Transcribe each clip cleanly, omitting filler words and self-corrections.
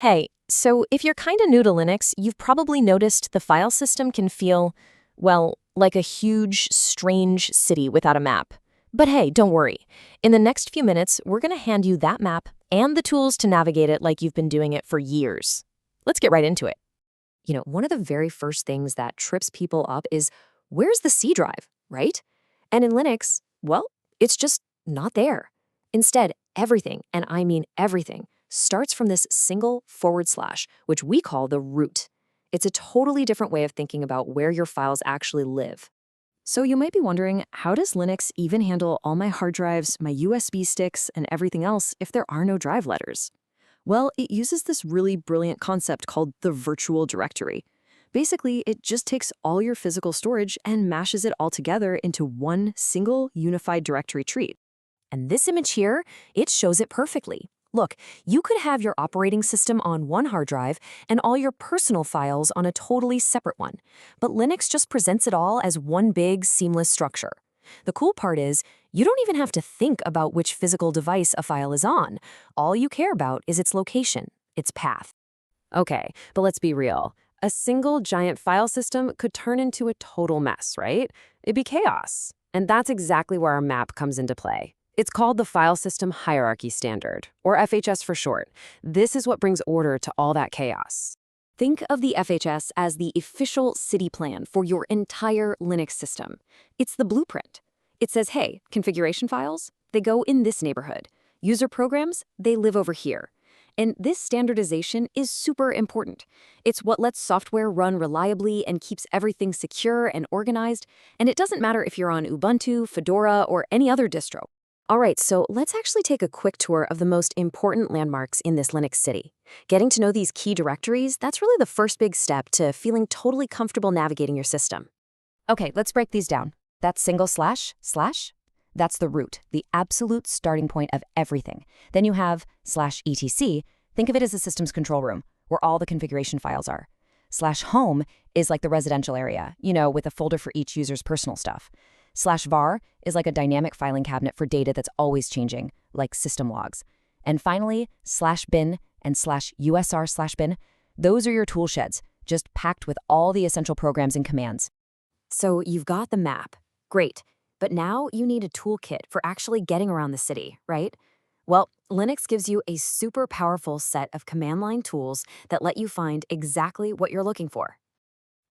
Hey, so if you're kinda new to Linux, you've probably noticed the file system can feel, well, like a huge, strange city without a map. But hey, don't worry. In the next few minutes, we're gonna hand you that map and the tools to navigate it like you've been doing it for years. Let's get right into it. One of the very first things that trips people up is where's the C drive, right? And in Linux, well, it's just not there. Instead, everything, and I mean everything, starts from this single forward slash, which we call the root. It's a totally different way of thinking about where your files actually live. So you might be wondering, how does Linux even handle all my hard drives, my USB sticks, and everything else if there are no drive letters? Well, it uses this really brilliant concept called the virtual directory. Basically, it just takes all your physical storage and mashes it all together into one single unified directory tree. And this image here, it shows it perfectly. Look, you could have your operating system on one hard drive and all your personal files on a totally separate one. But Linux just presents it all as one big, seamless structure. The cool part is, you don't even have to think about which physical device a file is on. All you care about is its location, its path. Okay, but let's be real. A single giant file system could turn into a total mess, right? It'd be chaos. And that's exactly where our map comes into play. It's called the File System Hierarchy Standard, or FHS for short. This is what brings order to all that chaos. Think of the FHS as the official city plan for your entire Linux system. It's the blueprint. It says, hey, configuration files, they go in this neighborhood. User programs, they live over here. And this standardization is super important. It's what lets software run reliably and keeps everything secure and organized. And it doesn't matter if you're on Ubuntu, Fedora, or any other distro. All right, so let's actually take a quick tour of the most important landmarks in this Linux city. Getting to know these key directories, that's really the first big step to feeling totally comfortable navigating your system. Okay, let's break these down. That single slash, that's the root, the absolute starting point of everything. Then you have /etc. Think of it as a system's control room, where all the configuration files are. /home is like the residential area, with a folder for each user's personal stuff. /var is like a dynamic filing cabinet for data that's always changing, like system logs. And finally, /bin and /usr/bin, those are your tool sheds, just packed with all the essential programs and commands. So you've got the map. Great. But now you need a toolkit for actually getting around the city, right? Well, Linux gives you a super powerful set of command line tools that let you find exactly what you're looking for.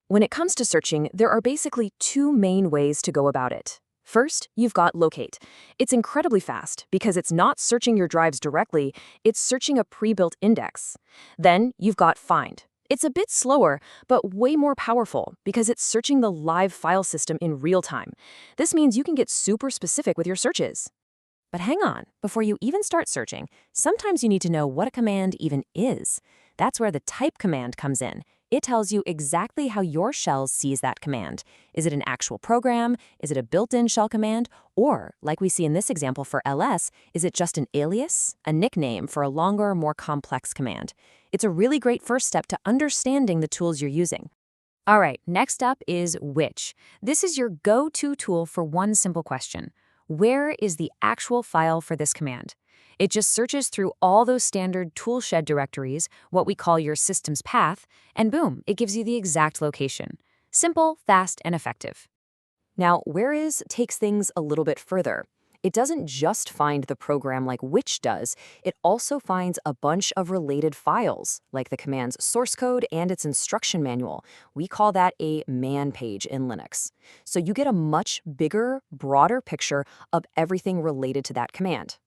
When it comes to searching, there are basically two main ways to go about it. First, you've got locate. It's incredibly fast because it's not searching your drives directly, it's searching a pre-built index. Then you've got find. It's a bit slower, but way more powerful because it's searching the live file system in real time. This means you can get super specific with your searches. But hang on, before you even start searching, sometimes you need to know what a command even is. That's where the type command comes in. It tells you exactly how your shell sees that command. Is it an actual program? Is it a built-in shell command? Or, like we see in this example for ls, is it just an alias, a nickname for a longer, more complex command? It's a really great first step to understanding the tools you're using. All right, next up is which. This is your go-to tool for one simple question. Where is the actual file for this command? It just searches through all those standard toolshed directories, what we call your system's path, and boom, it gives you the exact location. Simple, fast, and effective. Now, where is takes things a little bit further. It doesn't just find the program like which does, it also finds a bunch of related files, like the command's source code and its instruction manual. We call that a man page in Linux. So you get a much bigger, broader picture of everything related to that command.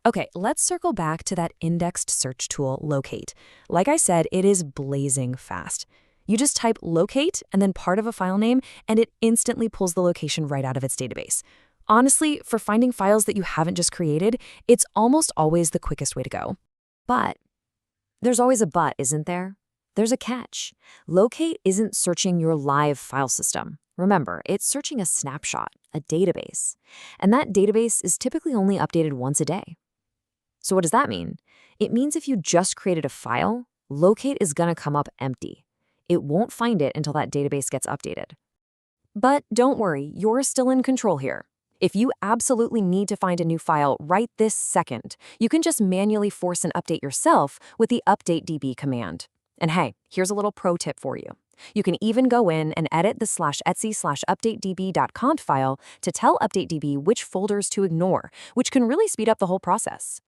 Okay, let's circle back to that indexed search tool, locate. Like I said, it is blazing fast. You just type locate and then part of a file name, and it instantly pulls the location right out of its database. Honestly, for finding files that you haven't just created, it's almost always the quickest way to go. But there's always a but, isn't there? There's a catch. Locate isn't searching your live file system. Remember, it's searching a snapshot, a database. And that database is typically only updated once a day. So what does that mean? It means if you just created a file, locate is going to come up empty. It won't find it until that database gets updated. But don't worry, you're still in control here. If you absolutely need to find a new file right this second, you can just manually force an update yourself with the updatedb command. And hey, here's a little pro tip for you. You can even go in and edit the /etsy/updatedb.conf file to tell updatedb which folders to ignore, which can really speed up the whole process.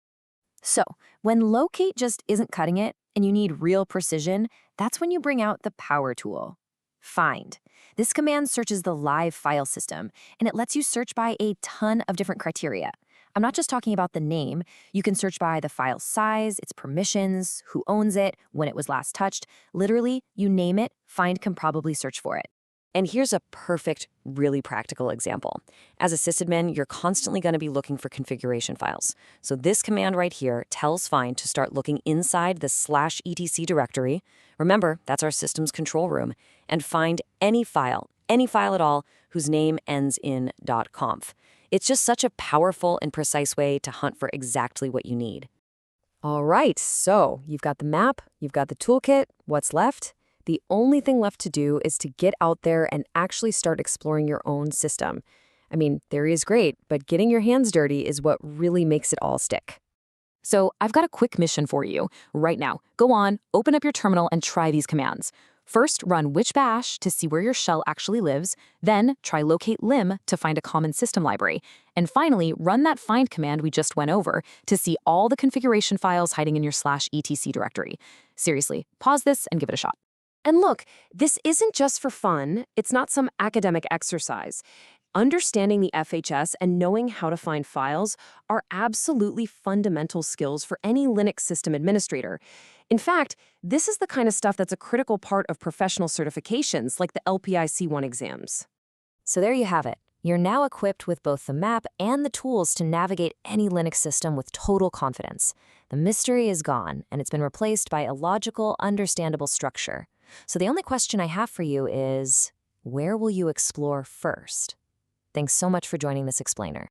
So, when locate just isn't cutting it and you need real precision, that's when you bring out the power tool. Find. This command searches the live file system, and it lets you search by a ton of different criteria. I'm not just talking about the name. You can search by the file size, its permissions, who owns it, when it was last touched. Literally, you name it, Find can probably search for it. And here's a perfect, really practical example. As a sysadmin, you're constantly going to be looking for configuration files. So this command right here tells Find to start looking inside the /etc directory. Remember, that's our system's control room. And find any file at all, whose name ends in .conf. It's just such a powerful and precise way to hunt for exactly what you need. All right, so you've got the map, you've got the toolkit. What's left? The only thing left to do is to get out there and actually start exploring your own system. I mean, theory is great, but getting your hands dirty is what really makes it all stick. So I've got a quick mission for you. Right now, go on, open up your terminal and try these commands. First, run witch bash to see where your shell actually lives. Then, try locate lim to find a common system library. And finally, run that find command we just went over to see all the configuration files hiding in your /etc directory. Seriously, pause this and give it a shot. And look, this isn't just for fun. It's not some academic exercise. Understanding the FHS and knowing how to find files are absolutely fundamental skills for any Linux system administrator. In fact, this is the kind of stuff that's a critical part of professional certifications like the LPIC-1 exams. So there you have it. You're now equipped with both the map and the tools to navigate any Linux system with total confidence. The mystery is gone, and it's been replaced by a logical, understandable structure. So the only question I have for you is, where will you explore first? Thanks so much for joining this explainer.